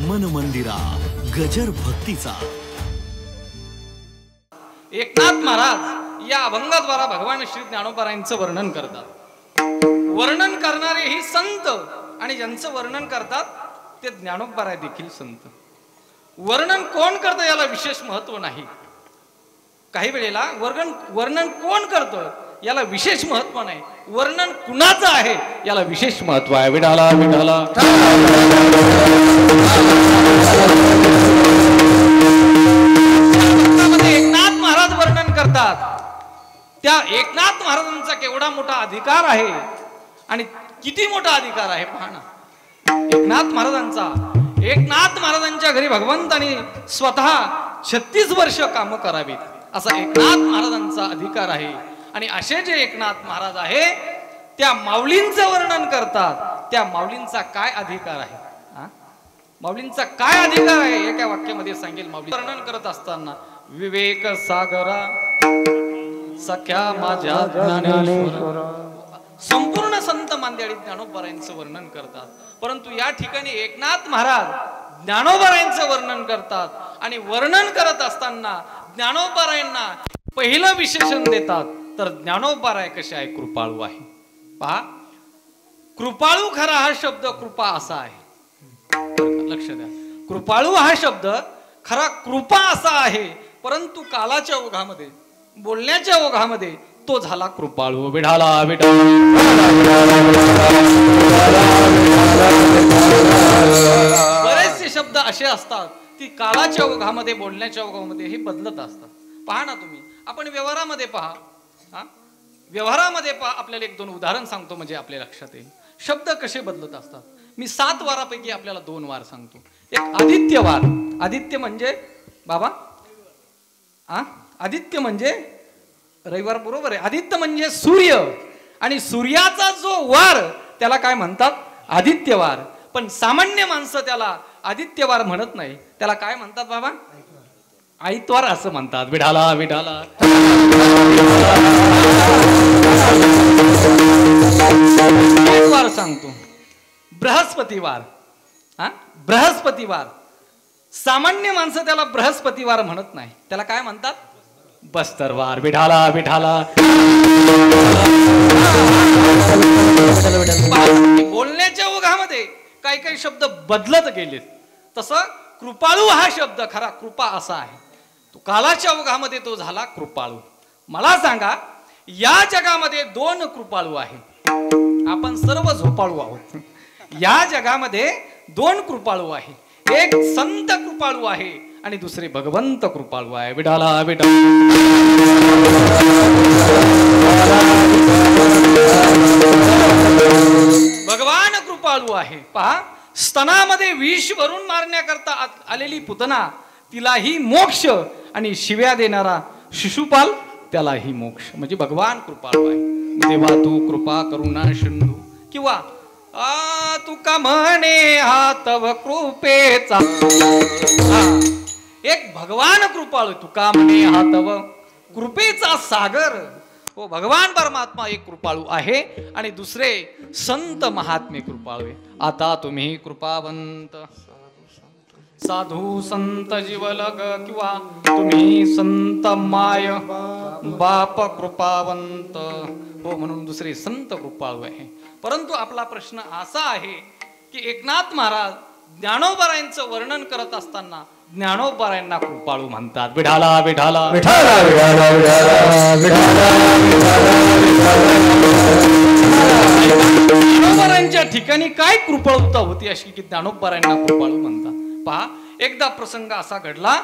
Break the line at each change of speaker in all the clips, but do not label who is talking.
मन मंदिरा गजर भक्तीचा।
एकनाथ महाराज या अभंगाद्वारा भगवान श्री ज्ञानोबारायांचं वर्णन करतात। वर्णन करणारे ही संत आणि ज्यांचं वर्णन करतात ते ज्ञानोबाराय देखील संत। वर्णन कोण करतं याला विशेष महत्व नाही। काही वेळेला वर्णन कोण करतं याला विशेष महत्व नाही, वर्णन कुणाचं आहे याला विशेष महत्व आहे। विठाला विठाला एकनाथ महाराज वर्णन करतात, त्या एकनाथ महाराजांचा केवढा मोठा अधिकार आहे आणि किती मोठा अधिकार आहे पहा ना। एकनाथ महाराजांच्या घरी भगवंतानी स्वतः 36 वर्ष काम करावीत असा एकनाथ महाराजांचा अधिकार आहे। आणि असे जे एकनाथ महाराज आहे त्या माऊलींचं वर्णन करतात, त्या माऊलींचा काय अधिकार आहे, माऊलींचा काय अधिकार आहे एका वाक्यामध्ये सांगेल। माऊली वर्णन करत असताना विवेक सागरा सख्या माझ्या ज्ञानेश्वर, संपूर्ण संत मांद्याळी ज्ञानोबारायांचं वर्णन करतात, परंतु या ठिकाणी एकनाथ महाराज ज्ञानोबारायांचं वर्णन करतात। आणि वर्णन करत असताना ज्ञानोबारायांना पहिलं विशेषण देतात, तर ज्ञानोबाराय कसे आहे, कृपाळू आहे। पहा, कृपाळू खरा हा शब्द कृपा असा आहे, लक्ष द्या। कृपाळू हा शब्द खरा कृपा असा आहे, परंतु कालाच्या ओघामध्ये बोलण्याच्या ओघामध्ये तो झाला कृपाळू। विठाला विठाला बरेचसे शब्द असे असतात की कालाच्या ओघामध्ये बोलण्याच्या ओघामध्ये हे बदलत असतात। पहा ना तुम्ही, आपण व्यवहारामध्ये पहा, व्यवहारामध्ये पहा, आपल्याला 1-2 उदाहरण सांगतो म्हणजे आपल्या लक्षात येईल शब्द कसे बदलत असतात। मी 7 वारापैकी आपल्याला 2 वार सांगतो। एक आदित्य वार, आदित्य म्हणजे बाबा आदित्य म्हणजे रविवार, बरोबर आहे। आदित्य म्हणजे सूर्य, आणि सूर्याचा जो वार त्याला काय म्हणतात, आदित्यवार। पण सामान्य माणसं त्याला आदित्यवार म्हणत नाही, त्याला काय म्हणतात बाबा, आईतवार असं म्हणतात। विठाला विठाला एक वार सांगतो, बृहस्पतिवार। बृहस्पतिवार, सामान्य माणसं त्याला बृहस्पतिवार म्हणत नाही, त्याला काय म्हणतात, बस्तरवार। विठाला विठाला बोलण्याच्या ओघामध्ये काही काही शब्द बदलत गेले, तसं कृपाळू हा शब्द खरा कृपा असा आहे, तो कालाच्या ओघामध्ये तो झाला कृपाळू। मला सांगा, या जगामध्ये 2 कृपाळू आहेत, आपण सर्व झोपाळू आहोत। या जगामध्ये 2 कृपाळू आहे, एक संत कृपाळू आहे आणि दुसरे भगवंत कृपाळू आहे। विठाला विठाला भगवान कृपाळू आहे। पहा, स्तनामध्ये विष भरून मारण्याकरता आलेली पुतना तिलाही मोक्ष, आणि शिव्या देणारा शिशुपाल त्यालाही मोक्ष, म्हणजे भगवान कृपाळू आहे। देवा तू कृपा करुणा सिंधू, किंवा तुका म्हणे हा तव कृपेचा, एक भगवान कृपाळू, तुका म्हणे हा तव कृपेचा सागर। हो, भगवान परमात्मा एक कृपाळू आहे आणि दुसरे संत महात्मे कृपाळू आहे। आता तुम्ही कृपावंत साधू संत जीवलग, किंवा तुम्ही संत माय बाप कृपावंत, हो, म्हणून दुसरे संत कृपाळू आहे। परंतु आपला प्रश्न असा आहे की एकनाथ महाराज ज्ञानोबारायांचं वर्णन करत असताना ज्ञानोबारायांना कृपाळू म्हणतात। विठाला विठाला ज्ञानोबारायांच्या ठिकाणी काय कृपाळूता होती अशी की ज्ञानोबारायांना कृपाळू म्हणतात। पहा, एकदा प्रसंग असा घडला,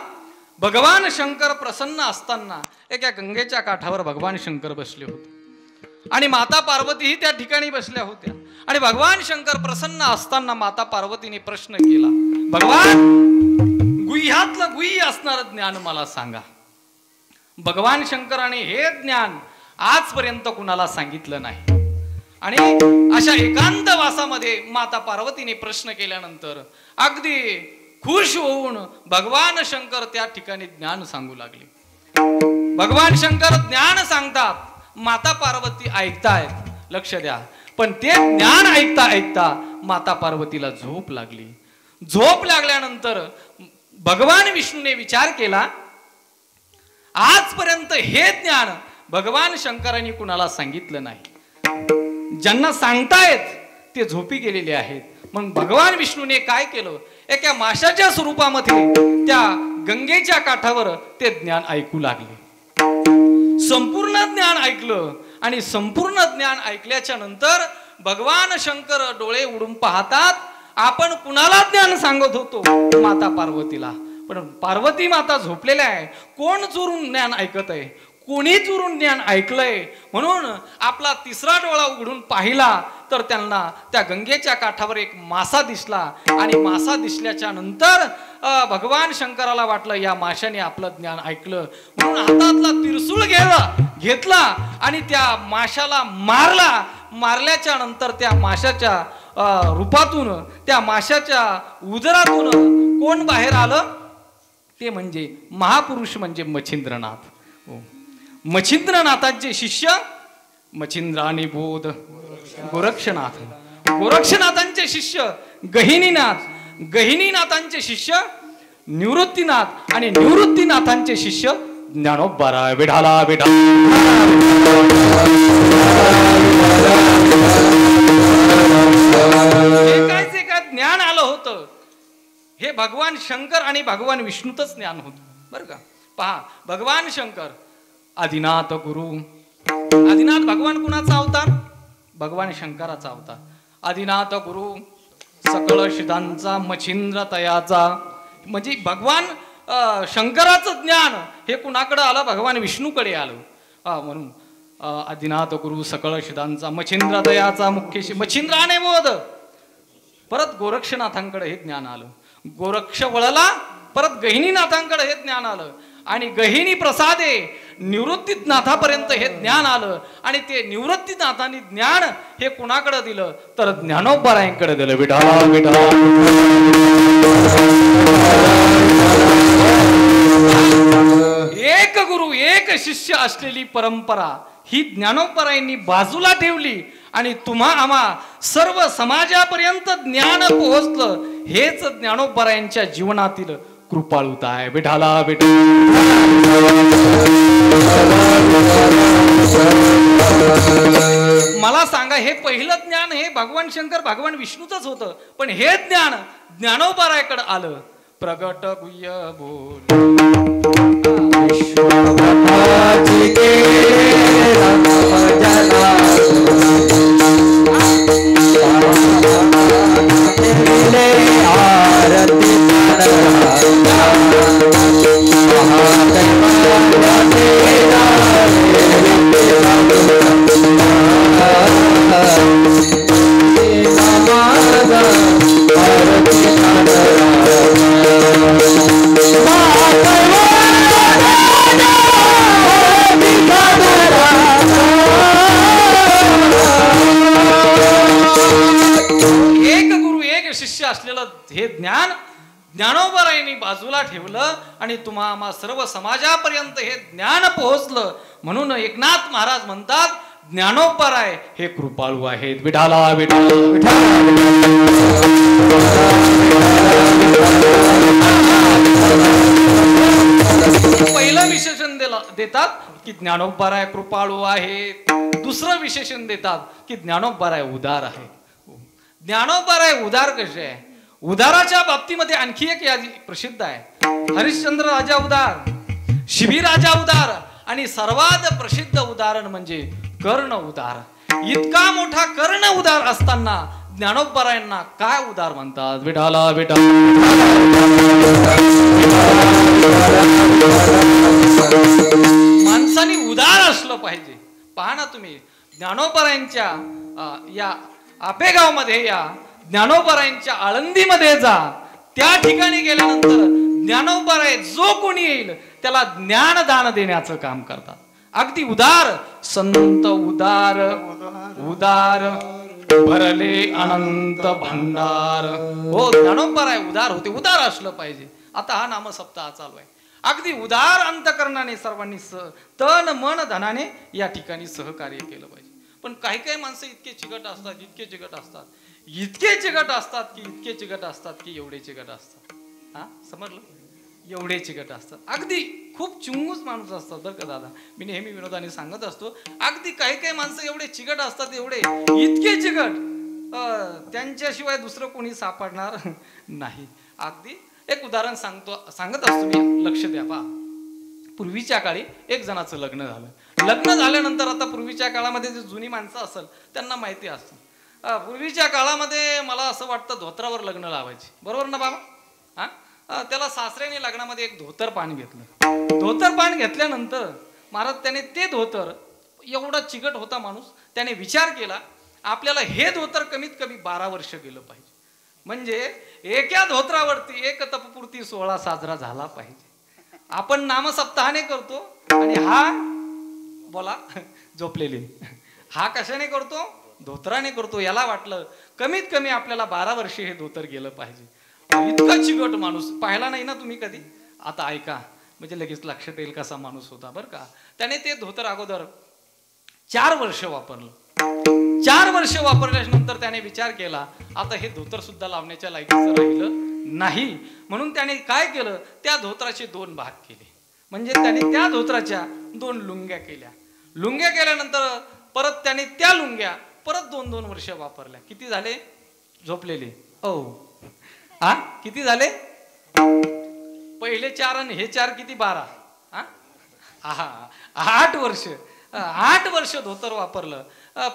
भगवान शंकर प्रसन्न असताना एका गंगेच्या काठावर भगवान शंकर बसले होते आणि माता पार्वतीही त्या ठिकाणी बसल्या होत्या। आणि भगवान शंकर प्रसन्न असताना माता पार्वतीने प्रश्न केला, भगवान गुह्यातलं गुह्य असणार ज्ञान मला सांगा। भगवान शंकराने हे ज्ञान आजपर्यंत कुणाला सांगितलं नाही। आणि अशा एकांत वासामध्ये माता पार्वतीने प्रश्न केल्यानंतर अगदी खुश होऊन भगवान शंकर त्या ठिकाणी ज्ञान सांगू लागले। भगवान शंकर ज्ञान सांगतात, माता पार्वती ऐकतायत, लक्ष द्या। पण ते ज्ञान ऐकता ऐकता माता पार्वतीला झोप लागली। झोप लागल्यानंतर भगवान विष्णूने विचार केला, आजपर्यंत हे ज्ञान भगवान शंकरांनी कुणाला सांगितलं नाही. ज्यांना सांगतायत ते झोपी गेलेले आहेत. मग भगवान विष्णूने काय केलं, एका माशाच्या स्वरूपामध्ये त्या गंगेच्या काठावर ते ज्ञान ऐकू लागले. संपूर्ण ज्ञान ऐकलं आणि संपूर्ण ज्ञान ऐकल्याच्या नंतर भगवान शंकर डोळे उडून पाहतात. आपण कुणाला ज्ञान सांगत होतो? माता पार्वतीला. पण पार्वती माता झोपलेल्या आहे. कोण चोरून ज्ञान ऐकत आहे? कोणी चोरून ज्ञान ऐकलंय? म्हणून आपला तिसरा डोळा उघडून पाहिला तर त्यांना त्या गंगेच्या काठावर एक मासा दिसला. आणि मासा दिसल्याच्या नंतर भगवान शंकराला वाटलं या माशाने आपलं ज्ञान ऐकलं. म्हणून हातातला त्रिशूळ घेतला आणि त्या माशाला मारला. मारल्याच्या नंतर त्या माशाच्या रूपातून, त्या माशाच्या उदरातून कोण बाहेर आलं? ते म्हणजे महापुरुष, म्हणजे मच्छिंद्रनाथ. मच्छिंद्रनाथांचे शिष्य मच्छिंद्रानी बोध गोरक्षनाथ. गोरक्षनाथांचे शिष्य गहिनीनाथ. गहिनीनाथांचे शिष्य निवृत्तीनाथ. आणि निवृत्तीनाथांचे शिष्य ज्ञानोबाराय. विठाला विठा एकाच एका ज्ञान आलं होतं. हे भगवान शंकर आणि भगवान विष्णूतच ज्ञान होतं बरं का. पहा, भगवान शंकर आदिनाथ गुरु. आदिनाथ भगवान कुणाचा अवतार? भगवान शंकराचा अवतार. आदिनाथ गुरु सकळ सिद्धांचा मच्छिंद्र तयाचा. म्हणजे भगवान शंकराचं ज्ञान हे कुणाकडे आलं? भगवान विष्णूकडे आलं. म्हणून आदिनाथ गुरु सकळ सिद्धांचा मच्छिंद्र तयाचा मुख्य मच्छिंद्राने बोध. परत गोरक्षनाथांकडे हे ज्ञान आलं. गोरक्ष वळला, परत गहिनीनाथांकडे हे ज्ञान आलं. आणि गहिनी प्रसादे निवृत्तीनाथापर्यंत हे ज्ञान आलं. आणि ते निवृत्तीनाथांनी ज्ञान हे कुणाकडे दिलं? तर ज्ञानोबारायांकडे दिलं. विठाला विठा. एक गुरु एक शिष्य असलेली परंपरा ही ज्ञानोबारायांनी बाजूला ठेवली आणि तुम्हा आम्हा सर्व समाजापर्यंत ज्ञान पोहोचलं. हेच ज्ञानोबारायांच्या जीवनातील कृपाळुता आहे. विठाला विठा. मला सांगा, हे पहिलं ज्ञान हे भगवान शंकर भगवान विष्णूचंच होतं. पण हे ज्ञान ज्ञानोबारायाकडे आलं. प्रगट गुह्य बोल हे ज्ञान ज्ञानोबारायांनी बाजूला ठेवलं आणि तुम्हा आम्हा सर्व समाजापर्यंत हे ज्ञान पोहोचलं. म्हणून एकनाथ महाराज म्हणतात, ज्ञानोबाराय हे कृपाळू आहेत. विठाला विठा. पहिलं विशेषण देतात की ज्ञानोबाराय कृपाळू आहेत. दुसरं विशेषण देतात की ज्ञानोबाराय उदार आहे. ज्ञानोबाराय उदार कसे आहे? उदाराच्या बाबतीमध्ये आणखी एक यादी प्रसिद्ध आहे. हरिश्चंद्र राजा उदार, शिबी राजा उदार आणि सर्वात प्रसिद्ध उदाहरण म्हणजे कर्ण उदार. इतका मोठा कर्ण उदार असताना ज्ञानोबारायांना काय उदार म्हणतात? विठाला विठा. माणसाने उदार असलं पाहिजे. पहा ना तुम्ही, ज्ञानोबारायांच्या या आपेगाव मध्ये या, ज्ञानोबारायांच्या आळंदीमध्ये जा. त्या ठिकाणी गेल्यानंतर ज्ञानोबाराय जो कोणी येईल त्याला ज्ञानदान देण्याचं काम करतात. अगदी उदार संत उदार उदार भरले अनंत भंडार. हो, ज्ञानोबाराय उदार होते. उदार असलं पाहिजे. आता हा नामसप्ताह चालू आहे. अगदी उदार अंतकरणाने सर्वांनी तन मन धनाने या ठिकाणी सहकार्य केलं पाहिजे. पण काही काही माणसं इतके चिकट असतात, इतके चिकट असतात. इतके चिकट असतात की इतके चिकट असतात की एवढे चिकट असतात. हा समजलं, एवढे चिकट असतात. अगदी खूप चिंगूस माणूस असतात बरं का दादा. मी नेहमी विनोदाने सांगत असतो, अगदी काही काही माणसं एवढे चिकट असतात, एवढे इतके चिकट त्यांच्याशिवाय दुसरं कोणी सापडणार नाही. अगदी एक उदाहरण सांगत असतो मी, लक्ष द्या पहा. पूर्वीच्या काळी एक जणाचं लग्न झालं. लग्न झाल्यानंतर आता पूर्वीच्या काळामध्ये जे जुनी माणसं असेल त्यांना माहिती असतं, पूर्वीच्या काळामध्ये मला असं वाटतं धोत्रावर लग्न लावायचे, बरोबर ना बाबा. हा त्याला सासऱ्याने लग्नामध्ये एक धोतर पान घेतलं. धोतर पान घेतल्यानंतर महाराज त्याने ते धोतर, एवढा चिकट होता माणूस, त्याने विचार केला आपल्याला हे धोतर कमीत कमी 12 वर्ष गेलं पाहिजे, म्हणजे एका धोत्रावरती एक तपपूर्ती सोहळा साजरा झाला पाहिजे. आपण नामसप्ताहाने करतो आणि हा बोला झोपलेले, हा कशाने करतो, धोत्राने करतो. याला वाटलं कमीत कमी आपल्याला 12 वर्ष हे धोतर गेलं पाहिजे. इतका चिकट माणूस पाहिला नाही ना तुम्ही कधी, आता ऐका म्हणजे लगेच लक्षात येईल कसा माणूस होता बरं का. त्याने ते धोतर अगोदर 4 वर्ष वापरलं. 4 वर्ष वापरल्याच्या नंतर त्याने विचार केला आता हे धोतर सुद्धा लावण्याच्या लायकीचं राहिलं नाही, म्हणून त्याने काय केलं, त्या धोत्राचे 2 भाग केले. म्हणजे त्याने त्या धोत्राच्या 2 लुंग्या केल्या. लुंग्या केल्यानंतर परत त्याने त्या लुंग्या परत 2-2 वर्ष वापरल्या. किती झाले झोपलेले, हो हा किती झाले, पहिले 4 आणि हे 4 किती 12, हा 8 वर्ष. 8 वर्ष धोतर वापरलं.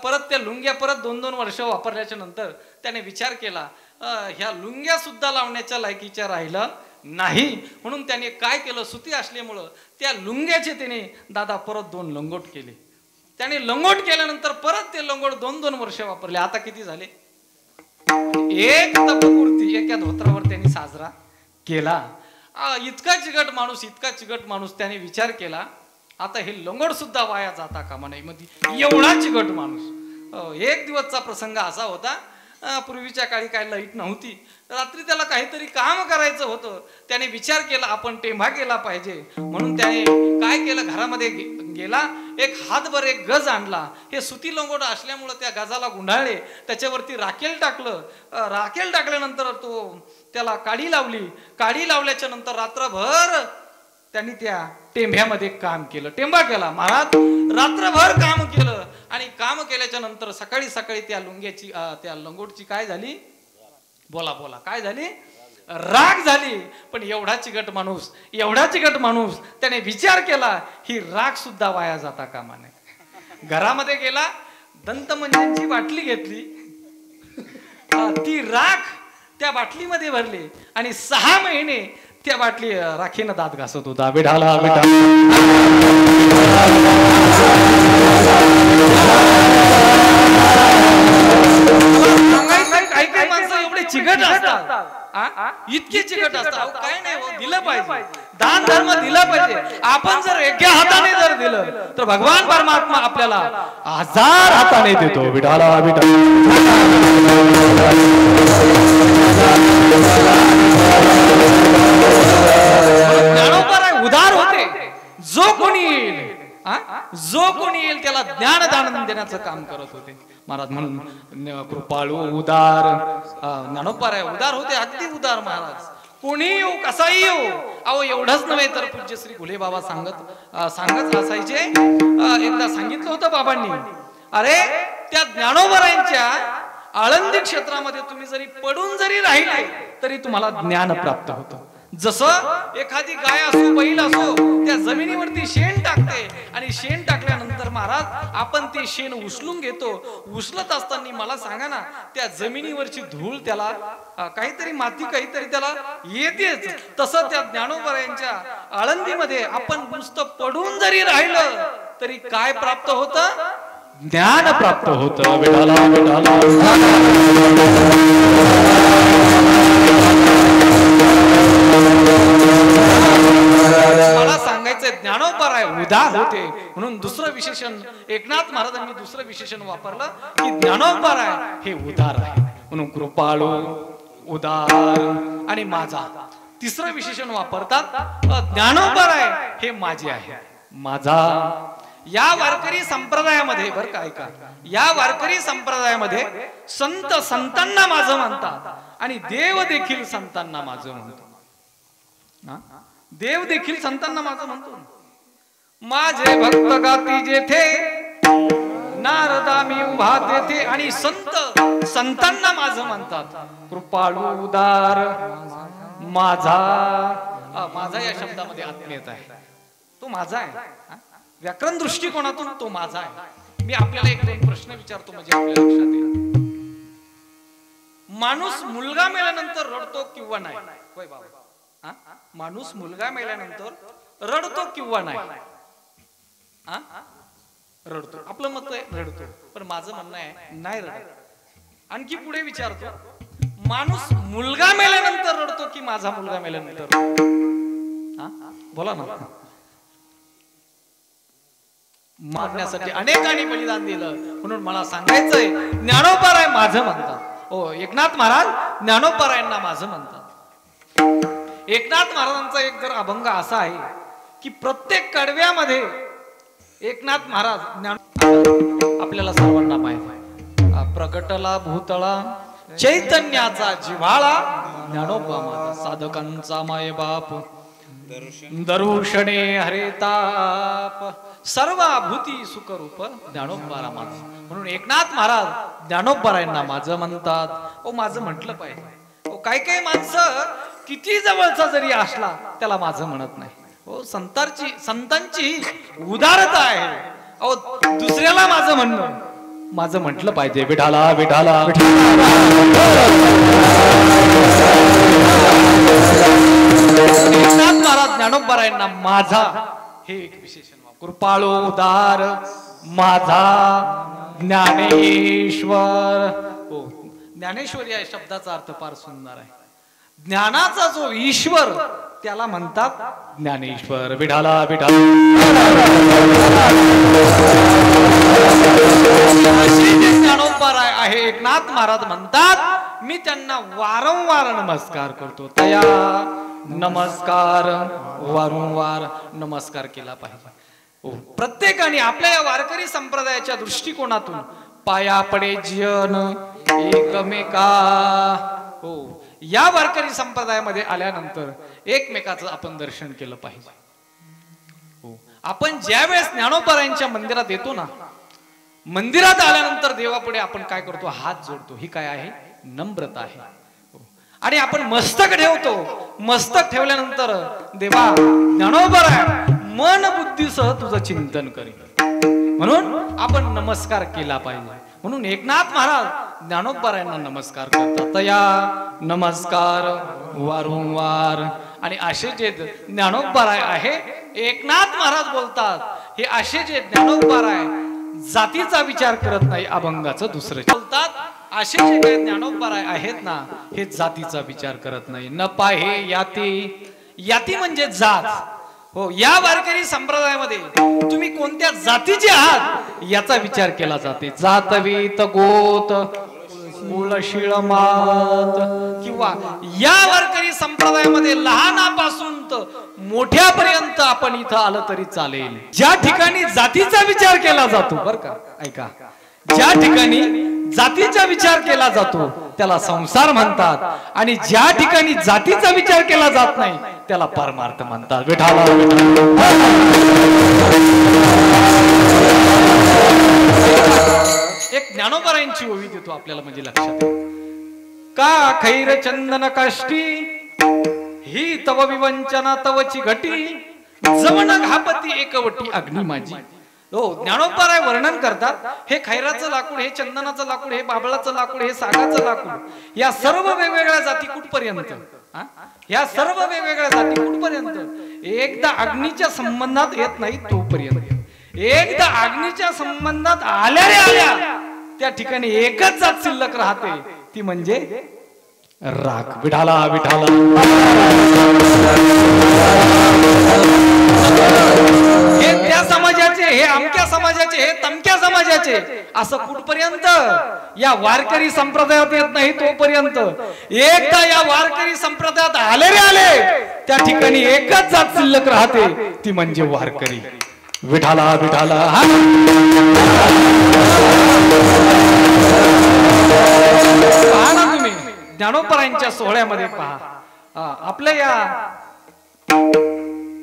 परत त्या लुंग्या परत 2-2 वर्ष वापरल्याच्या नंतर त्याने विचार केला ह्या लुंग्या सुद्धा लावण्याच्या लायकीच्या राहिलं नाही, म्हणून त्याने काय केलं, सुती असल्यामुळं त्या लुंग्याचे त्याने दादा परत 2 लंगोट केले. त्याने लंगोट केल्यानंतर परत ते लंगोट 2-2 वर्ष वापरले. आता किती झाले, एक तपपूर्ती एका धोत्रावर त्यांनी साजरा केला. इतका चिकट माणूस, इतका चिकट माणूस, त्याने विचार केला आता हे लंगोट सुद्धा वाया जाता कामा नाही. मध्ये एवढा चिकट माणूस. एक दिवसचा प्रसंग असा होता, पूर्वीच्या काळी काय लाईट नव्हती, रात्री त्याला काहीतरी काम करायचं होतं. त्याने विचार केला आपण टेंभा केला पाहिजे, म्हणून त्याने काय केलं, घरामध्ये गेला, एक हातभर एक गज आणला. हे सुती लंगोट असल्यामुळं त्या गजाला गुंडाळले, त्याच्यावरती राखेल टाकलं. राखेल टाकल्यानंतर त्याला काडी लावली. काडी लावल्याच्या नंतर रात्रभर त्यांनी त्या टेंभ्यामध्ये काम केलं, टेंबा केला. महाराज रात्रभर काम केलं आणि काम केल्याच्या नंतर सकाळी सकाळी त्या लुंग्याची त्या लंगोटची काय झाली, बोला बोला काय झाली, राख झाली. पण एवढा चिकट माणूस, एवढा चिकट माणूस, त्याने विचार केला ही राख सुद्धा वाया जाता कामा नये. घरामध्ये गेला, दंतमंजनची बाटली घेतली, ती राख त्या बाटलीमध्ये भरली आणि 6 महिने त्या बाटली राखीनं दात घासत होता. विठाला विठा काही काही माणसं एवढे चिकट असतात, इतके चिकट असतात. काय नाही दिलं पाहिजे, दान धर्म दिला पाहिजे. आपण जर एका हाताने जर दिलं तर भगवान परमात्मा आपल्याला 1000 हाताने देतो. विठाला विठा उदार होते. जो कोणी येईल, जो कोणी येईल त्याला ज्ञानदान देण्याचं काम करत होते महाराज. म्हणून कृपाळू उदार ज्ञानोबा उदार होते, अगदी उदार महाराज. कोणी येऊ कसाही येऊ, अहो एवढंच नव्हे तर पूज्य श्री घुले बाबा सांगत असायचे. एकदा सांगितलं होतं बाबांनी, अरे त्या ज्ञानोबरायांच्या आळंदी क्षेत्रामध्ये तुम्ही जरी पडून जरी राहिले तरी तुम्हाला ज्ञान प्राप्त होतं. जसं एखादी गाय असो बैल असो त्या जमिनीवरती शेण टाकते आणि शेण टाकल्यानंतर महाराज आपण ते शेण उचलून घेतो. उचलत असताना मला सांगा ना, त्या जमिनीवरची धूळ त्याला काहीतरी माती काहीतरी त्याला येतेच. तसं त्या ज्ञानोबरायांच्या आळंदीमध्ये आपण नुसतं पडून जरी राहिलं तरी काय प्राप्त होतं, ज्ञान प्राप्त होतं. विठाला विठाला मला सांगायचं ज्ञानोबा राय उदार होते. म्हणून दुसरं विशेषण एकनाथ महाराजांनी दुसरं विशेषण वापरलं की ज्ञानोबा राय हे उदार आहे. म्हणून कृपाळू उदार आणि माझा. तिसरं विशेषण वापरतात ज्ञानोबा राय हे माझे आहे, माझा. या वारकरी संप्रदायामध्ये बरं का ऐका, या वारकरी संप्रदायामध्ये संत संतांना माझं म्हणतात आणि देव देखील संतांना माझं म्हणतो. देव देखील संतांना माझं म्हणतो. माझे भक्त गाती जेथे नारदा मी उभा तेथे. आणि संत संतांना माझं म्हणतात. कृपाळू उदार माझा. माझा या शब्दामध्ये आत्मीयता आहे. तो माझा आहे. व्याकरण दृष्टिकोनातून तो माझा आहे. मी आपल्याला एक दोन प्रश्न विचारतो म्हणजे आपल्या लक्षात येईल. माणूस मुलगा मेल्यानंतर रडतो किंवा नाही? होय बाबा. माणूस मुलगा मेल्यानंतर रडतो किंवा नाही? रडतो. आपलं मत आहे रडतो. पण माझं म्हणणं आहे नाही रडत. आणखी पुढे विचारतो, माणूस मुलगा मेल्यानंतर रडतो की माझा मुलगा मेल्यानंतर? बोला ना. मारण्यासाठी अनेकांनी बलिदान दिलं म्हणून मला सांगायचंय ज्ञानोबाराय माझं म्हणतात. हो, एकनाथ महाराज ज्ञानोबारायांना माझं म्हणतात. एकनाथ महाराजांचा एक जर अभंग असा आहे की प्रत्येक कडव्यामध्ये एकनाथ महाराज ज्ञान आपल्याला सर्वांना माहिती आहे. प्रगटला भूतळा चैतन्याचा जिव्हाळा ज्ञानोबा माझा साधकांचा माय बाप दर्शने हरे ताप सर्वाभूती सुखरूप ज्ञानोबारा माझा. म्हणून एकनाथ महाराज ज्ञानोबारायांना माझं म्हणतात. ओ माझं म्हटलं पाहिजे. ओ काही काही माणसं किती जवळचा जरी असला त्याला माझं म्हणत नाही. हो, संतांची उदारता आहे. अहो दुसऱ्याला माझं म्हणणं माझं म्हटलं पाहिजे. विठाला विठाला एकनाथ महाराज ज्ञानोबारायांना माझा हे एक विशेषण. कृपाळू उदार माझा ज्ञानेश्वर. हो, ज्ञानेश्वर या शब्दाचा अर्थ फार सुंदर आहे. ज्ञानाचा जो ईश्वर त्याला म्हणतात ज्ञानेश्वर. विठाला विठाला ज्ञानोबाराय आहे एकनाथ महाराज म्हणतात. मी त्यांना वारंवार नमस्कार करतो. तया नमस्कार वारंवार नमस्कार केला पाहिजे. प्रत्येकाने आपल्या या वारकरी संप्रदायाच्या दृष्टिकोनातून पाया पडे जन एकमेका. हो, या वारकरी संप्रदायामध्ये आल्यानंतर एकमेकाचं आपण दर्शन केलं पाहिजे. हो, आपण ज्या वेळेस ज्ञानोबारायांच्या मंदिरात येतो ना, मंदिरात आल्यानंतर देवापुढे आपण काय करतो? हात जोडतो. ही काय आहे? नम्रता आहे. आणि आपण मस्तक ठेवतो. मस्तक ठेवल्यानंतर देवा ज्ञानोबाराय मन बुद्धीसह तुझं चिंतन करीन म्हणून आपण नमस्कार केला पाहिजे. म्हणून एकनाथ महाराज ज्ञानोबारायांना नमस्कार करतात. तया नमस्कार वारंवार. आणि असे जे ज्ञानोबाराय आहे एकनाथ महाराज बोलतात, हे असे जे ज्ञानोबाराय जातीचा विचार करत नाही. अभंगाचं दुसरं बोलतात, असे जे काही ज्ञानोबाराय आहेत ना, हे जातीचा विचार करत नाही. न पाहे याती. याती म्हणजे जात. हो, या वारकरी संप्रदायामध्ये तुम्ही कोणत्या जातीचे आहात याचा विचार केला जाते. जातवीत गोत कुळशीळ मात. किंवा या वारकरी संप्रदायामध्ये लहानापासून तर मोठ्यापर्यंत आपण इथं आलं तरी चालेल. ज्या ठिकाणी जातीचा विचार केला जातो, बर का, ऐका, ज्या ठिकाणी जातीचा विचार केला जातो त्याला संसार म्हणतात. आणि ज्या ठिकाणी जातीचा विचार केला जात नाही त्याला परमार्थ म्हणतात. विठाला एक ज्ञानोबारायांची ओवी देतो आपल्याला म्हणजे लक्षात येईल. का खैर चंदन काष्टी ही तव विवंचना तवची घटी जमन घापती एकवटी अग्नी माझी. हो, ज्ञानोबाराय वर्णन करतात, हे खैराचं लाकूड, हे चंदनाचं लाकूड, हे बाबळाचं लाकूड, हे सागाचं लाकूड, या सर्व वेगवेगळ्या जाती कुठपर्यंत, या सर्व वेगवेगळ्या जाती कुठपर्यंत एकदा अग्नीच्या संबंधात येत नाही तोपर्यंत. एकदा अग्नीच्या संबंधात आल्या त्या ठिकाणी एकच जात शिल्लक राहते, ती म्हणजे राख. विठाला विठाला. हे त्या समाजाचे, हे अमक्या समाजाचे, हे तमक्या समाजाचे, असं कुठपर्यंत या वारकरी संप्रदायात येत नाही तोपर्यंत. एकदा या वारकरी संप्रदायात आले त्या ठिकाणी एकच जात शिल्लक राहते, ती म्हणजे वारकरी. विठाला विठाला पहा ना तुम्ही ज्ञानोबरायांच्या सोहळ्यामध्ये पहा आपल्या या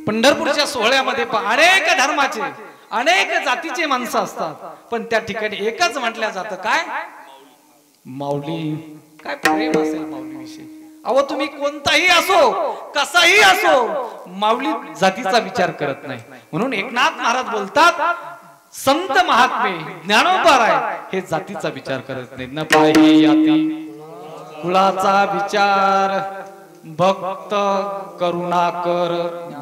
पंढरपूरच्या सोहळ्यामध्ये पहा अनेक धर्माचे अनेक जातीचे माणसं असतात पण त्या ठिकाणी एकच म्हटलं जातं काय माऊली काय प्रेम असेल माऊली विषयी अहो तुम्ही कोणताही असो कसाही असो माऊली जातीचा विचार करत नाही म्हणून एकनाथ महाराज बोलतात संत महात्मे ज्ञानोबराय हे जातीचा विचार करत नाही न पाही याती कुळाचा विचार भक्त करुणाकर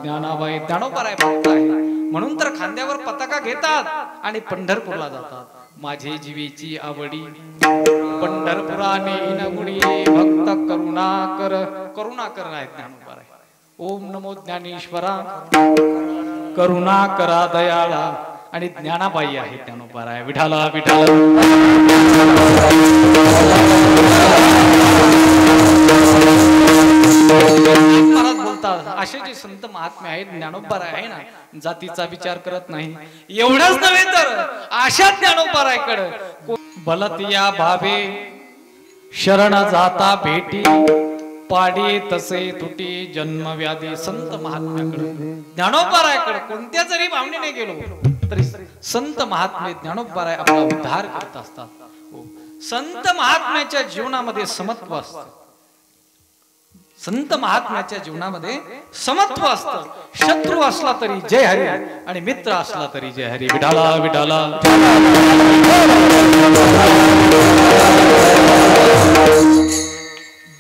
ज्ञानाबाई ज्ञानोबराय भक्त आहे म्हणून तर खांद्यावर पताका घेतात आणि पंढरपूरला जातात माझे जीवेची आवडी पंढरपुराने नगुणी भक्त करुणाकर करुणाकर आहेत ज्ञानोबराय ओम नमो ज्ञानेश्वरा करुणाकरा दयाळा आणि ज्ञानाबाई आहे ज्ञानोबराय विठाला विठाला महाराज बोलतात असे जे संत महात्मे आहेत ज्ञानोबराय आहे ना जातीचा विचार करत नाही एवढंच नव्हे तर अशा ज्ञानोबरायकडे बलतिया भावे शरण जाता भेटी पाडी तसे तुटी जन्म व्याधी संत महात्म्याकडे ज्ञानोबरायकडे कोणत्या जरी भावनेने गेलो तरी संत महात्मे ज्ञानोबराय आपला उद्धार करत असतात संत महात्म्याच्या जीवनामध्ये समत्व असतं संत महात्म्याच्या जीवनामध्ये समत्व असतं शत्रू असला तरी जय हरी आणि मित्र असला तरी जय हरी विठाला विठाला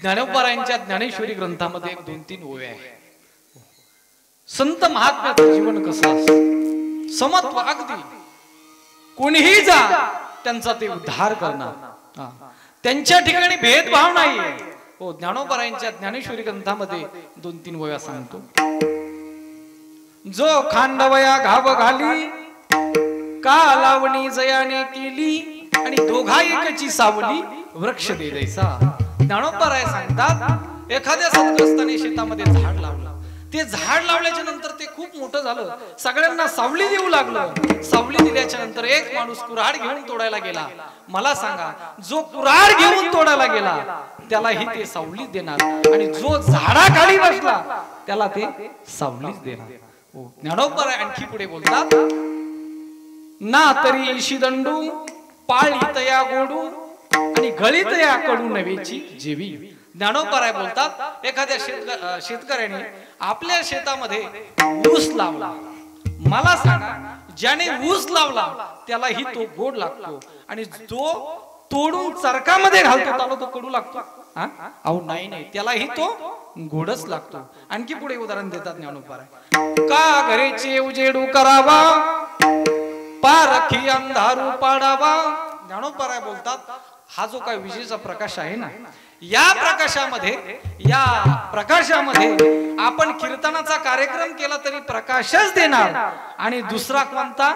ज्ञानोबरायांच्या ज्ञानेश्वरी ग्रंथामध्ये 2-3 ओव्या आहेत संत महात्म्याचं जीवन कसं असतं समत्व अगदी कोणीही जा त्यांचा ते उद्धार करणार त्यांच्या ठिकाणी भेदभाव नाहीये हो ज्ञानोबरायांच्या ज्ञानेश्वरी ग्रंथामध्ये 2-3 ओव्या सांगतो जो खांडवया घाव घाली का लावणी जयाने केली आणि दोघा एकची सावली वृक्ष दे दैसा ज्ञानोबराय सांगतात एखाद्या सद्ग्रस्ताने शेतामध्ये झाड लावलं ते झाड लावल्याच्या नंतर ते खूप मोठं झालं सगळ्यांना सावली देऊ लागलं सावली दिल्याच्या नंतर एक माणूस कुऱ्हाड घेऊन तोडायला गेला मला सांगा जो कुऱ्हाड घेऊन तोडायला गेला त्यालाही ते सावलीच देणार आणि जो झाडाखाली बसला त्याला ते सावलीच देणार हो ज्ञानोबराय आणखी पुढे बोलतात ना तरी इशी दंडू पाळी तया गोडू आणि गळीत या कडू नवेची जेवी ज्ञानोबराय बोलतात एखाद्या शेतकऱ्याने आपल्या शेतामध्ये ऊस लावला मला सांगा ज्याने ऊस लावला त्यालाही तो गोड लागतो आणि जो तोडून चरकामध्ये घालतो त्याला तो कडू लागतो अहो नाही त्यालाही तो गोडच लागतो आणखी पुढे उदाहरण देतात ज्ञानोबराय का घरेचे उजेडू करावा पारखी अंधारू पाडावा ज्ञानोबराय बोलतात हा जो काय विजेचा प्रकाश आहे ना या प्रकाशामध्ये आपण कीर्तनाचा कार्यक्रम केला तरी प्रकाशच देणार आणि दुसरा कोणता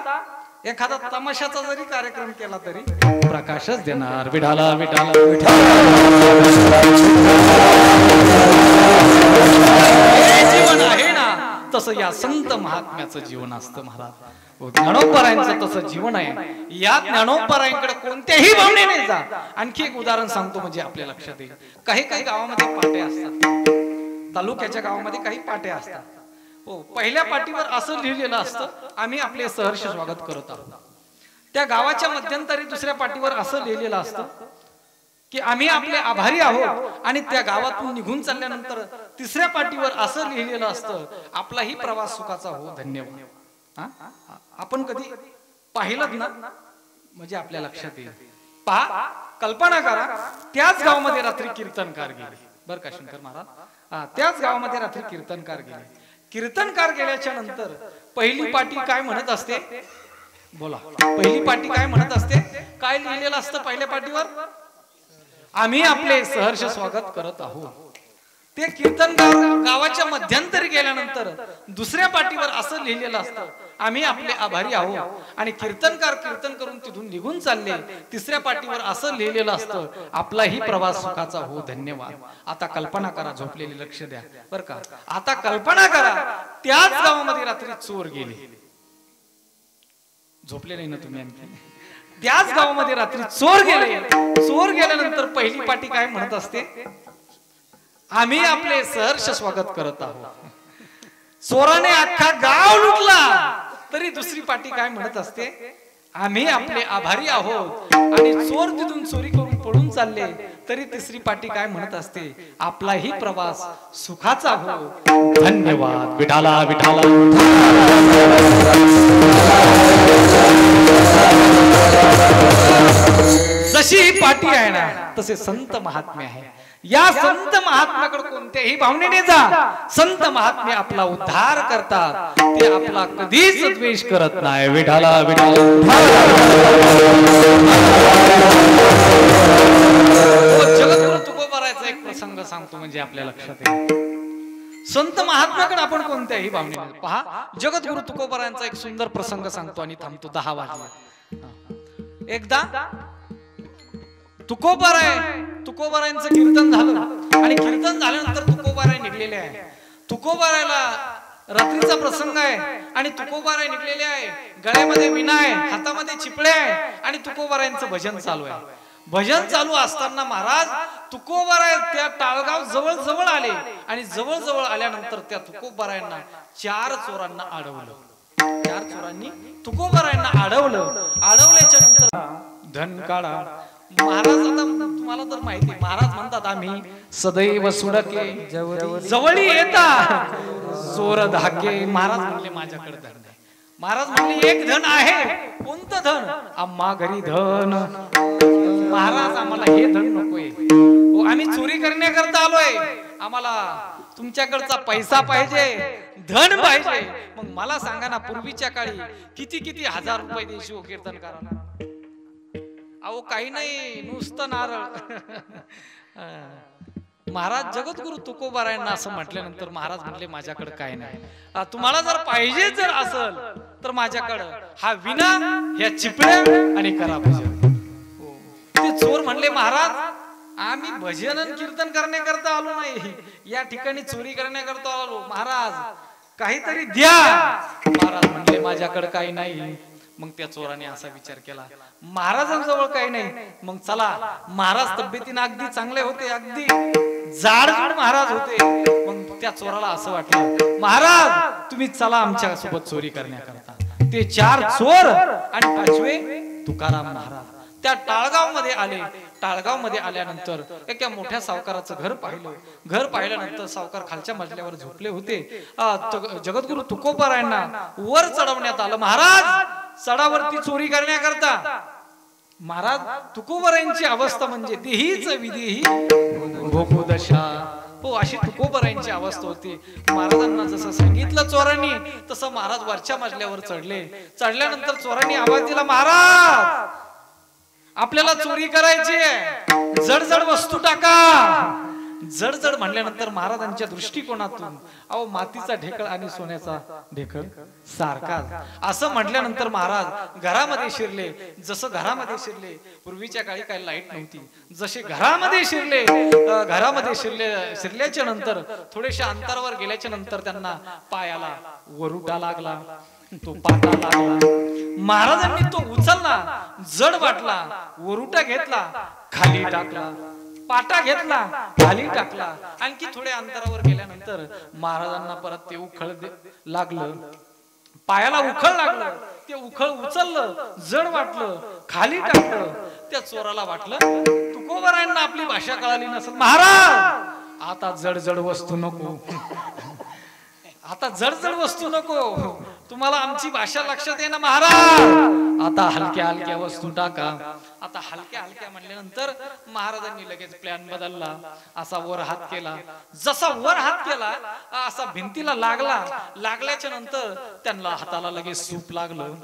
एखादा तमाशाचा जरी कार्यक्रम केला तरी प्रकाशच देणार विठाला विठाला जीवन आहे ना तसं या संत महात्म्याचं जीवन असतं महाराज ज्ञानोबरायांचं तसं जीवन आहे या ज्ञानोबरायांकडे कोणत्याही भावनेने जा आणखी एक उदाहरण सांगतो म्हणजे आपल्या लक्षात येईल काही गावामध्ये पाट्या असतात तालुक्याच्या गावामध्ये काही पाट्या असतात हो पहिल्या पाटीवर असं लिहिलेलं असतं आम्ही आपले सहर्ष स्वागत करत आहोत त्या गावाच्या मध्यंतरी दुसऱ्या पाटीवर असं लिहिलेलं असतं की आम्ही आपले आभारी आहोत आणि त्या गावातून निघून चालल्यानंतर तिसऱ्या पाटीवर असं लिहिलेलं असतं आपलाही प्रवास सुखाचा हो धन्यवाद आपण कधी पाहिलं ना म्हणजे आपल्या लक्षात येईल पहा कल्पना करा त्याच गावामध्ये रात्री कीर्तनकार गेले बर का शंकर महाराज त्याच गावामध्ये रात्री कीर्तनकार गेल्याच्या नंतर पहिली पाटी काय म्हणत असते बोला पहिली पाटी काय म्हणत असते काय लिहिलेलं असतं पहिल्या पाटीवर आम्ही आपले सहर्ष स्वागत करत आहोत ते कीर्तनकार गावाच्या मध्यंतरी गेल्यानंतर दुसऱ्या पाटीवर असं लिहिलेलं असतं आम्ही आपले आभारी आहोत आणि कीर्तनकार कीर्तन करून तिथून निघून चालले तिसऱ्या पाटीवर असं लिहिलेलं असतं आपलाही प्रवास सुखाचा हो धन्यवाद आता कल्पना करा झोपलेले लक्ष द्या बर का आता कल्पना करा त्याच गावामध्ये रात्री चोर गेले झोपले नाही ना तुम्ही आणखी? त्याच गावामध्ये रात्री चोर गेले. चोर गेल्यानंतर पहिली पाटी काय म्हणत असते? आम्ही आपले सहर्ष स्वागत करत आहोत. चोराने अख्खा गाव लुटला तरी दुसरी पाटी काय म्हणत असते? आम्ही आपले आभारी आहोत. आणि चोर तिथून चोरी करून पळून चालले तरी तिसरी पाटी काय म्हणत असते? आपलाही प्रवास सुखाचा हो. धन्यवाद. विठाला विठाला. जशी ही पाटी आहे ना तसे संत महात्मे आहे. या संत महात्म्याकडे कोणत्याही भावनेने जा. संत महात्मे आपला उद्धार करतात. ते आपला कधीच द्वेष करत नाही. विठाला विठाला. जगद्गुरु तुकोबारायचा एक प्रसंग सांगतो म्हणजे आपल्या लक्षात येईल. संत महात्म्याकडे आपण कोणत्याही भावनेने पहा. जगद्गुरु तुकोबारायांचा एक सुंदर प्रसंग सांगतो आणि थांबतो. 10 वाजले. एकदा तुकोबारायांचं कीर्तन झालं आणि कीर्तन झाल्यानंतर तुकोबाराय निघलेले आहे. तुकोबारायला रात्रीचा प्रसंग आहे आणि तुकोबाराय निघलेले आहे. गळ्यामध्ये विणा आहे, हातामध्ये चिपळे आहे आणि तुकोबारायांचं भजन चालू आहे. भजन चालू असताना महाराज तुकोबाराय त्या टाळगाव जवळ जवळ आले आणि जवळ जवळ आल्यानंतर त्या तुकोबारायांना 4 चोरांना अडवलं. 4 चोरांनी तुकोबारायांना अडवलं. अडवल्याच्या नंतर धन काढा. महाराज आता तुम्हाला तर माहिती, महाराज म्हणतात आम्ही सदैव सुडके जवळी येता चोर धाके. महाराज म्हणले माझ्याकडे धन नाही. महाराज म्हणले एक धन आहे. कोणतं धन? आम्हा घरी धन. महाराज आम्हाला हे धन नकोय. आम्ही चोरी करण्याकरता आलोय. आम्हाला तुमच्याकडचा पैसा पाहिजे, धन पाहिजे. मग मला सांगा ना, पूर्वीच्या काळी किती किती हजार रुपये द्यायचे हो कीर्तन करायला? अहो काही नाही, नुसतं नारळ. महाराज जगद्गुरु तुकोबारायांना असं म्हटल्यानंतर महाराज म्हटले माझ्याकडे काय नाही. तुम्हाला जर पाहिजे जर असेल तर माझ्याकडं हा विना, ह्या चिपळ्या आणि करा भजन. ते चोर म्हणले महाराज आम्ही भजन कीर्तन करण्याकरता आलो नाही, या ठिकाणी चोरी करण्याकरता आलो. महाराज काहीतरी द्या. महाराज म्हणले माझ्याकडे काही नाही. मग त्या चोराने असा विचार केला महाराजांजवळ काही नाही, मग चला. महाराज तब्येतीने अगदी चांगले होते, अगदी जाड महाराज होते. मग त्या चोराला असं वाटलं महाराज तुम्ही चला आमच्या सोबत चोरी करण्याकरता. ते 4 चोर आणि 5वे तुकाराम महाराज त्या टाळगाव मध्ये आले. टाळगाव मध्ये आल्यानंतर एका मोठ्या सावकाराचं घर पाहिलं. घर पाहिल्यानंतर सावकार खालच्या मजल्यावर झोपले होते. जगद्गुरु तुकोबारायांना वर चढवण्यात आलं. महाराज चढावरती चोरी करण्याकरता. महाराज तुकोबारायांची अवस्था म्हणजे देहीच विदेही भोगोदशा. हो, अशी तुकोबारायांची अवस्था होती. महाराजांना जसं सांगितलं चोरांनी तसं महाराज वरच्या मजल्यावर चढले. चढल्यानंतर चोरांनी आवाज दिला महाराज आपल्याला चोरी करायची आहे, जड जड वस्तू टाका. जड जड म्हणल्यानंतर महाराजांच्या दृष्टिकोनातून अहो मातीचा ढेकळ आणि सोन्याचा ढेकळ सारखा. असं म्हटल्यानंतर महाराज घरामध्ये शिरले. जसं घरामध्ये शिरले, पूर्वीच्या काळी काही लाईट नव्हती. जसे घरामध्ये शिरले, घरामध्ये शिरल्याच्या नंतर थोडेशा अंतरावर गेल्याच्या नंतर त्यांना पायाला वरुटा लागला, तो पाटा लागला. महाराजांनी तो उचलला, जड वाटला, वरुटा घेतला, खाली टाकला, पाटा घेतला, खाली टाकला. आणखी थोड्या अंतरावर गेल्यानंतर महाराजांना परत ते उखळ लागलं, पायाला उखळ लागलं. ते उखळ उचललं, जड वाटलं, खाली टाकलं. त्या चोराला वाटलं तुकोबारायांना आपली भाषा कळाली नसेल. महाराज आता जड जड वस्तू नको, आता जड जड वस्तू नको, तुम्हाला आमची भाषा लक्षात आहे ना महाराज, आता हलक्या हलक्या वस्तू टाका. आता हलक्या हलक्या म्हणल्यानंतर महाराजांनी लगेच प्लॅन बदलला. असा वर हात केला. जसा वर हात केला असा भिंतीला लागला. लागल्याच्या नंतर त्यांना हाताला लगेच सूप लागलं.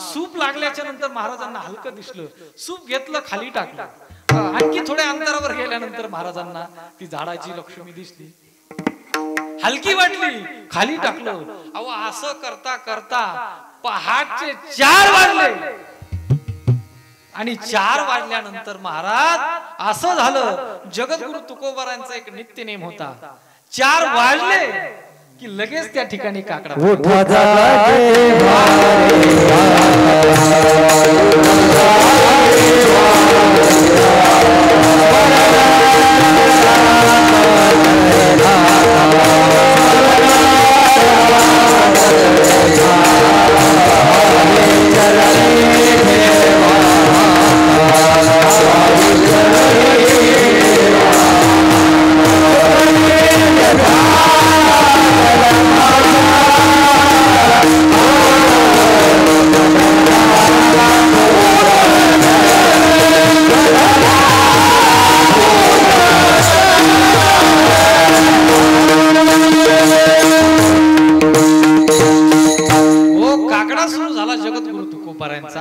सूप लागल्याच्या नंतर महाराजांना हलकं दिसलं. सूप घेतलं, खाली टाकलं. आणखी थोड्या अंतरावर गेल्यानंतर महाराजांना ती झाडाची लक्ष्मी दिसली, हलकी वाटली, खाली टाकलं. अहो असं करता करता पहाटचे 4 वाजले. आणि 4 वाजल्यानंतर महाराज असं झालं, जगद्गुरु तुकोबारायांचा एक नित्य नेम होता. 4 वाजले की लगेच त्या ठिकाणी काकडा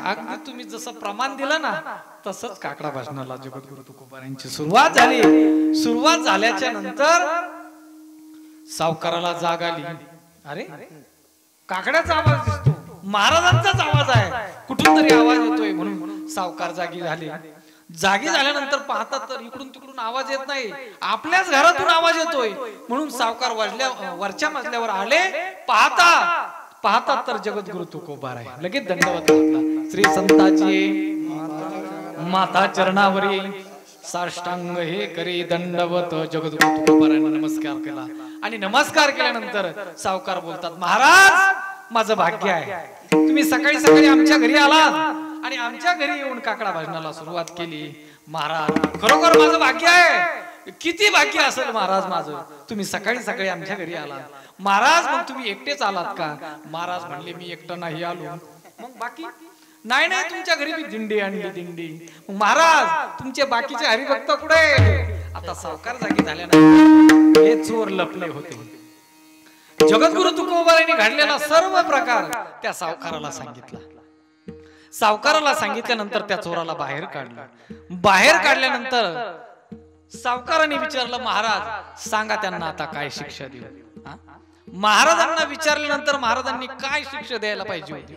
अगदी तुम्ही जसं प्रमाण दिलं ना तसंच काकडा भाषणाला जगद्गुरु तुकोबारायांची सुरुवात झाली. सुरुवात झाल्याच्या नंतर सावकाराला जाग आली. अरे काकड्याचा आवाज दिसतो, महाराजांचाच आवाज आहे, कुठून तरी आवाज येतोय. म्हणून सावकार जागी झाले. जागी झाल्यानंतर पाहतात तर इकडून तिकडून आवाज येत नाही, आपल्याच घरातून आवाज येतोय. म्हणून सावकार वरच्या मजल्यावर आले. पाहतात तर जगद्गुरु तुकोबार आहे. लगेच दंडवत घातला. श्री संताची माता चरणावरी साष्टांग हे करी दंडवत. जगद्गुरु तुकोबारांना नमस्कार केला आणि नमस्कार केल्यानंतर सावकार बोलतात, महाराज माझं भाग्य आहे, तुम्ही सकाळी सकाळी आमच्या घरी आलात आणि आमच्या घरी येऊन काकडा भाजनाला सुरुवात केली. महाराज खरोखर माझं भाग्य आहे. किती भाग्य असेल महाराज माझं, तुम्ही सकाळी सकाळी आमच्या घरी आलात. महाराज मग तुम्ही एकटेच आलात का? महाराज म्हणले मी एकटं नाही आलो. मग बाकी? नाही नाही, तुमच्या घरी मी दिंडी आणली, दिंडी. मग महाराज तुमचे बाकीचे हरिभक्त कुठे? आता सावकार जागी झाल्यानंतर हे चोर लपले होते. जगद्गुरु तुकोबारांनी घडलेला सर्व प्रकार त्या सावकाराला सांगितला. सावकाराला सांगितल्यानंतर त्या चोराला बाहेर काढलं. बाहेर काढल्यानंतर सावकाराने विचारलं, महाराज सांगा त्यांना आता काय शिक्षा देऊ? महाराजांना विचारल्यानंतर महाराजांनी काय शिक्षा द्यायला पाहिजे होती?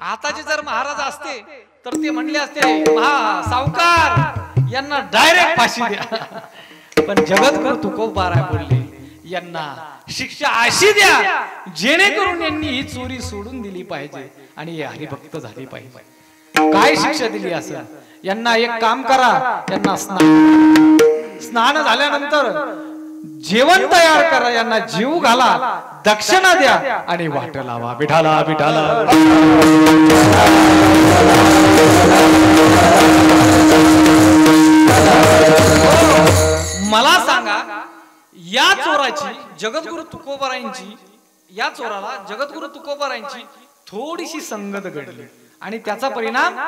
आताचे जर महाराज असते तर ते म्हणले असते, सावकार यांना डायरेक्ट फाशी द्या. पण जगद्गुरु तुकोबाराय बोलले, यांना शिक्षा अशी द्या जेणेकरून यांनी ही चोरी सोडून दिली पाहिजे आणि हे हरिभक्त झाली पाहिजे. काय शिक्षा दिली असं? यांना एक काम करा, यांना स्नान झाल्यानंतर जेवण तयार करा, यांना जीव घाला, दक्षिणा द्या आणि वाट लावा. विठाला विठाला. मला सांगा, या चोराची जगद्गुरु तुकोबारायांची, या चोराला जगद्गुरु तुकोबारायांची थोडीशी संगत घडली आणि त्याचा परिणाम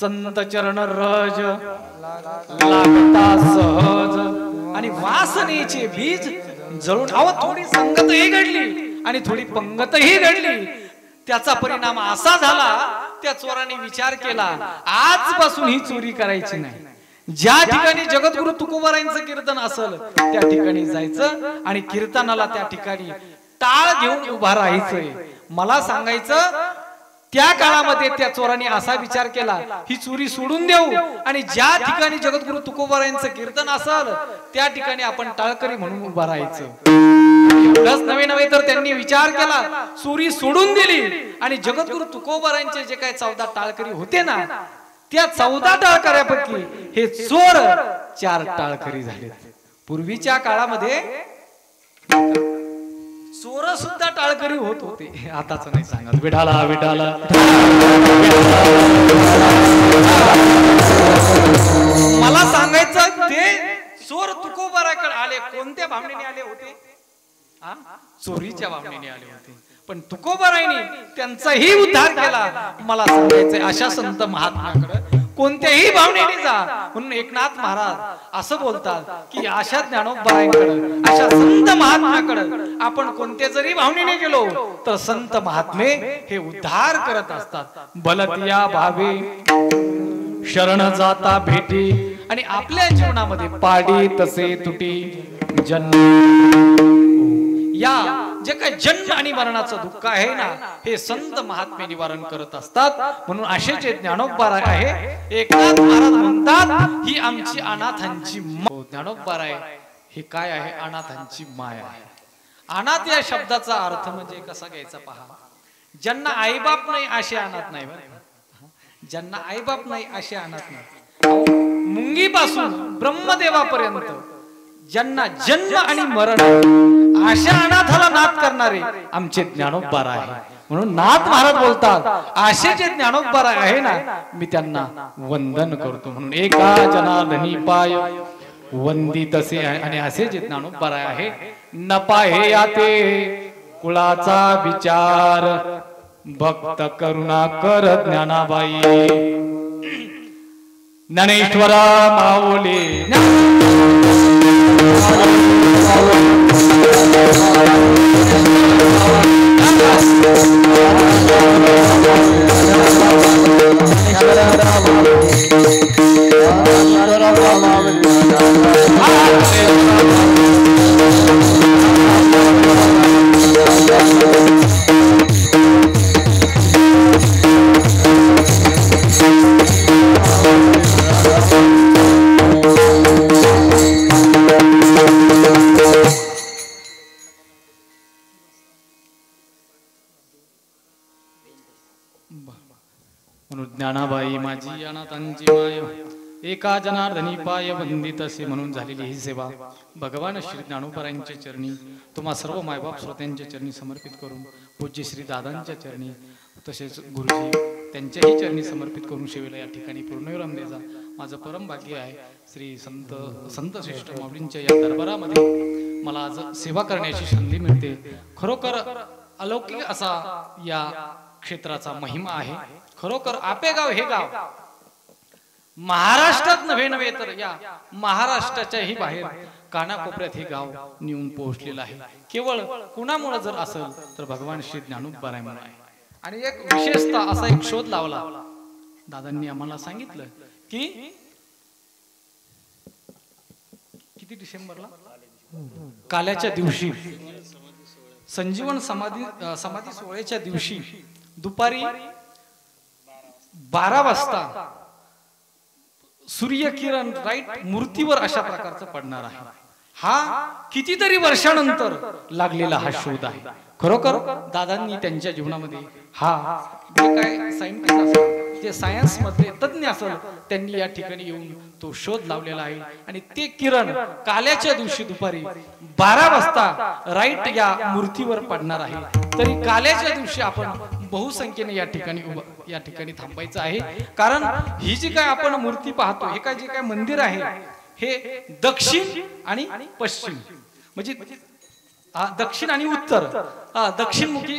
संत चरण रज लागता सहज आणि वासनेचे बीज जळून. थोडी संगतही घडली आणि थोडी पंगतही घडली. त्याचा परिणाम असा झाला, त्या चोराने विचार केला, आजपासून ही चोरी करायची नाही. ज्या ठिकाणी जगद्गुरु तुकोबारायांचं कीर्तन असेल त्या ठिकाणी जायचं आणि कीर्तनाला त्या ठिकाणी टाळ घेऊन उभा राहायचंय. मला सांगायचं, त्या काळामध्ये त्या चोराने असा विचार केला, ही चोरी सोडून देऊ आणि ज्या ठिकाणी जगद्गुरु तुकोबारायांचं कीर्तन असेल त्या ठिकाणी आपण टाळकरी म्हणून उभा राहायचं. एवढंच नव्हे तर त्यांनी विचार केला, चोरी सोडून दिली आणि जगद्गुरु तुकोबारायांचे जे काही 14 टाळकरी होते ना, त्या 14 टाळकऱ्यापैकी हे चोर 4 टाळकरी झाले. पूर्वीच्या काळामध्ये चोर सुद्धा टाळकरी होत होते, आताच नाही सांगत. विठाला विठाला. मला सांगायचं, ते चोर तुकोबाराकडे आले, कोणत्या भावनेने आले होते? चोरीच्या भावनेने आले होते. पण तुकोबारायांनी त्यांचाही उद्धार केला. मला सांगायचंय, अशा संत महात्म्याकडे कोणत्याही भावनेने जा. म्हणून एकनाथ महाराज असं बोलतात की अशा ज्ञानोबारायांकडे, अशा संत महात्म्याकडे आपण कोणत्या जरी भावनेने गेलो तर संत महात्मे हे उद्धार करत असतात. बलतिया भावे शरण जाता भेटी आणि आपल्या जीवनामध्ये पाडी तसे तुटी जन्म, या जे काही जन्म आणि मरणाचं दुःख आहे ना, हे संत महात्मे निवारण करत असतात. म्हणून असे जे ज्ञानोबा आहे, एकनाथ महाराज म्हणतात, ही आमची अनाथांची ज्ञानोबा आहे. हे काय आहे? अनाथांची माया आहे. अनाथ या शब्दाचा अर्थ म्हणजे कसा घ्यायचा पहा. ज्यांना आईबाप नाही असे अनाथ नाही बरं. ज्यांना आईबाप नाही असे अनाथ नाही. मुंगीपासून ब्रह्मदेवापर्यंत ज्यांना जन्म आणि मरण अशा अनाथाला नाथ करणारे आमचे ज्ञानोबा आहे. म्हणून नाथ महाराज बोलतात असे जे ज्ञानोबा आहे ना मी त्यांना वंदन करतो. म्हणून एका जनार्दनी पाय वंदित असे आणि असे जे ज्ञानोबा आहे न पाहे याते कुळाचा विचार भक्त करुणा कर ज्ञानाबाई ज्ञानेश्वरा माऊली ज्ञानाबाई माझी अनाथांची माय एका जनार्दनी पाय वंदित असे म्हणून झालेली ही सेवा भगवान श्री ज्ञानोबरायांच्या चरणी तुम्हा सर्व मायबाप श्रोत्यांच्या चरणी समर्पित करून पूज्य श्री दादांच्या चरणी तसेच गुरुजी त्यांच्याही चरणी समर्पित करून सेवेला या ठिकाणी पूर्णविराम द्यायचा माझं परम भाग्य आहे. श्री संत श्रेष्ठ माऊलींच्या या दरबारामध्ये मला आज सेवा करण्याची संधी मिळते. खरोखर अलौकिक असा या क्षेत्राचा महिमा आहे. खरोखर आपेगाव हे गाव महाराष्ट्रात नव्हे तर या महाराष्ट्राच्याही बाहेर कानाकोपऱ्यात हे गाव नेऊन पोहोचलेलं आहे. केवळ कुणामुळे जर असेल तर भगवान श्री ज्ञानोबरायांमुळे आहे. आणि एक विशेषतः असा एक शोध लावला दादांनी आम्हाला सांगितलं की किती डिसेंबरला काल्याच्या दिवशी संजीवन समाधी सोहळ्याच्या दिवशी दुपारी 12 वाजता सूर्यकिरण राईट मूर्तीवर अशा प्रकारचं पडणार आहे. हा कितीतरी वर्षानंतर लागलेला हा शोध आहे. खरोखर दादांनी त्यांच्या जीवनामध्ये हा जे काय सायंटिस्ट असेल जे सायन्स मधले तज्ञ असेल त्यांनी या ठिकाणी येऊन तो शोध लावलेला आहे. आणि ते किरण काल्याच्या दिवशी दुपारी 12 वाजता राईट या मूर्तीवर पडणार आहे. तरी काल्याच्या दिवशी आपण बहुसंख्येने या ठिकाणी थांबायचं आहे. कारण ही जी काय आपण मूर्ती पाहतो हे काय जे काय मंदिर आहे हे दक्षिण आणि पश्चिम म्हणजे दक्षिण आणि उत्तर दक्षिणमुखी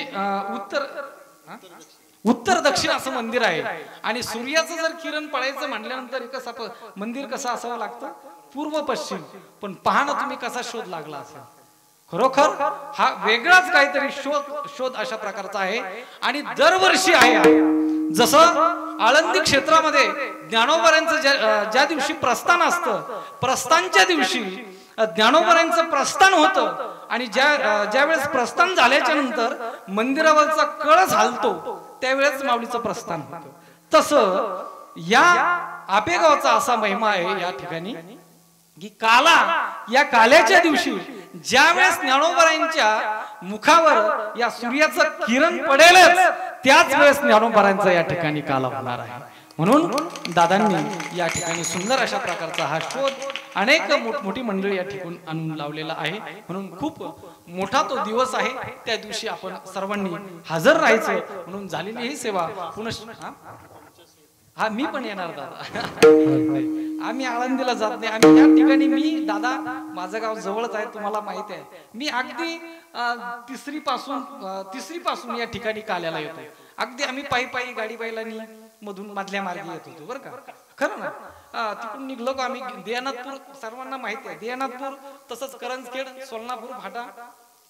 उत्तर दक्षिण असं मंदिर आहे. आणि सूर्याचं जर किरण पडायचं म्हटल्यानंतर कसं मंदिर कसं असावं लागतं पूर्व पश्चिम. पण पहा ना तुम्ही कसा शोध लागला असेल. खरोखर हा वेगळाच काहीतरी शोध अशा प्रकारचा आहे. आणि दरवर्षी आहे जसं आळंदी क्षेत्रामध्ये ज्ञानोबरांचं ज्या दिवशी प्रस्थान असतं प्रस्थानच्या दिवशी ज्ञानोबरांचं प्रस्थान होतं आणि ज्या वेळेस प्रस्थान झाल्याच्या नंतर मंदिरावरचा कळस हलतो त्यावेळेस माऊलीचं प्रस्थान होतं. तसं या आपेगावचा असा महिमा आहे या ठिकाणी की या काल्याच्या दिवशी ज्या वेळेस ज्ञानोबरांच्या मुखावर या सूर्याचं किरण पडेलच त्याच वेळेस ज्ञानोबरांचा या ठिकाणी काला होणार आहे. म्हणून दादांनी या ठिकाणी सुंदर अशा प्रकारचा हा शोध अनेक मोठी मंडळी या ठिकाणी आणून लावलेला आहे. म्हणून खूप मोठा तो दिवस आहे. त्या दिवशी आपण सर्वांनी हजर राहायचं. म्हणून झालेली ही सेवा पुन्हा हा मी पण येणार दादा. आम्ही आळंदीला जात नाही. आम्ही या ठिकाणी मी दादा माझं गाव जवळच आहे तुम्हाला माहिती आहे. मी अगदी तिसरी पासून या ठिकाणी काल्याला येतो. अगदी आम्ही पायी गाडी बैलांनी मधून मधल्या मार्गी येत होतो बरं का. खरं ना तिकडून निघलो का आम्ही देनाथपूर सर्वांना माहिती आहे. देनाथपूर तसंच करंजखेड सोलनापूर फाटा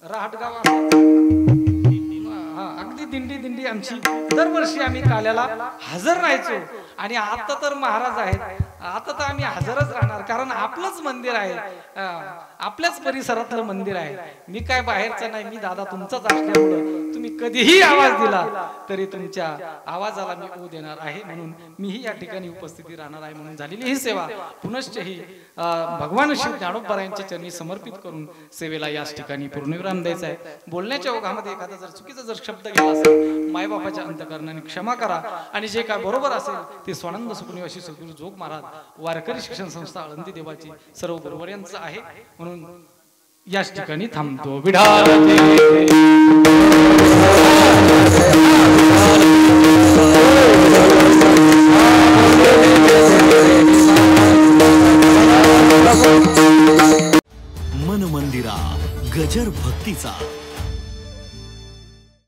रहाटगाव अगदी दिंडी आमची दरवर्षी आम्ही काल्याला हजर राहायचो. आणि आता तर महाराज आहेत आता तर आम्ही हजरच राहणार, कारण आपलंच मंदिर आहे, आपल्याच परिसरातलं मंदिर आहे. मी काय बाहेरचा नाही, मी दादा तुमचाच असल्यामुळं तुम्ही कधीही आवाज दिला तरी तुमच्या आवाजाला मी ओ देणार आहे, म्हणून मीही या ठिकाणी उपस्थिती राहणार आहे. म्हणून झालेली ही सेवा पुनश्च ही भगवान शिव ज्ञानोबा यांच्या चरणी समर्पित करून सेवेला याच ठिकाणी पूर्णविराम द्यायचा आहे. बोलण्याच्या ओघामध्ये एखादा जर चुकीचा जर शब्द गेला असेल मायबापाच्या अंतःकरणाने क्षमा करा, आणि जे काय बरोबर असेल ते स्वानंद सुखनिवासी सद्गुरू जोग महाराज वारकरी शिक्षण संस्था आळंदी देवाची सर्व बरोबर यांचं आहे. म्हणून याच ठिकाणी थांबतो.
मन मंदिरा गजर भक्तीचा.